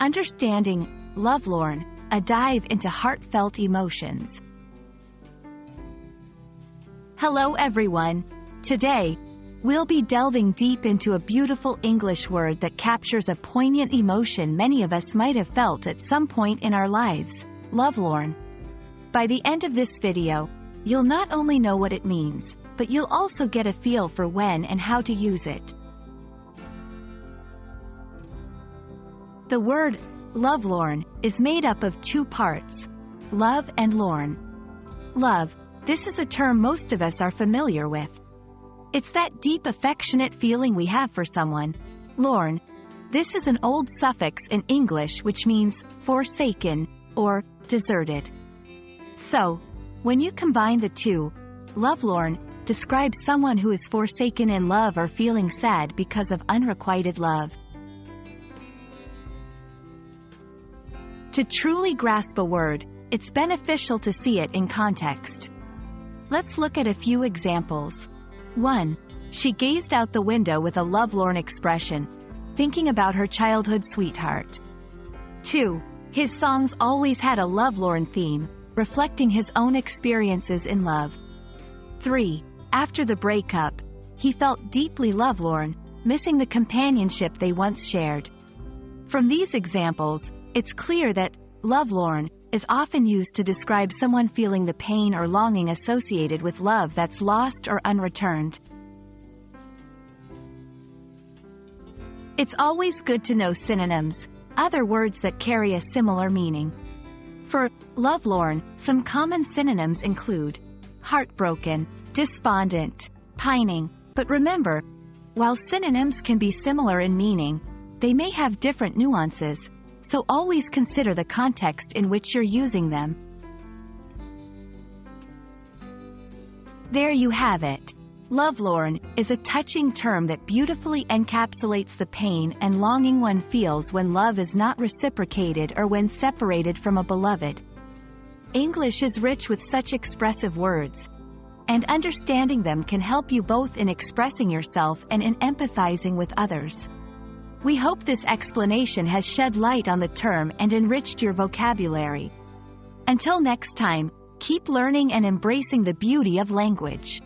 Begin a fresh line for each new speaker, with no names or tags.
Understanding Lovelorn, a dive into heartfelt emotions. Hello everyone. Today, we'll be delving deep into a beautiful English word that captures a poignant emotion many of us might have felt at some point in our lives, lovelorn. By the end of this video, you'll not only know what it means, but you'll also get a feel for when and how to use it. The word lovelorn is made up of two parts, love and lorn. Love, this is a term most of us are familiar with. It's that deep affectionate feeling we have for someone. Lorn, this is an old suffix in English which means forsaken or deserted. So, when you combine the two, lovelorn describes someone who is forsaken in love or feeling sad because of unrequited love. To truly grasp a word, it's beneficial to see it in context. Let's look at a few examples. 1. She gazed out the window with a lovelorn expression, thinking about her childhood sweetheart. 2. His songs always had a lovelorn theme, reflecting his own experiences in love. 3. After the breakup, he felt deeply lovelorn, missing the companionship they once shared. From these examples, it's clear that lovelorn is often used to describe someone feeling the pain or longing associated with love that's lost or unreturned. It's always good to know synonyms, other words that carry a similar meaning. For lovelorn, some common synonyms include heartbroken, despondent, pining. But remember, while synonyms can be similar in meaning, they may have different nuances, so always consider the context in which you're using them. There you have it. Lovelorn is a touching term that beautifully encapsulates the pain and longing one feels when love is not reciprocated or when separated from a beloved. English is rich with such expressive words, and understanding them can help you both in expressing yourself and in empathizing with others. We hope this explanation has shed light on the term and enriched your vocabulary. Until next time, keep learning and embracing the beauty of language.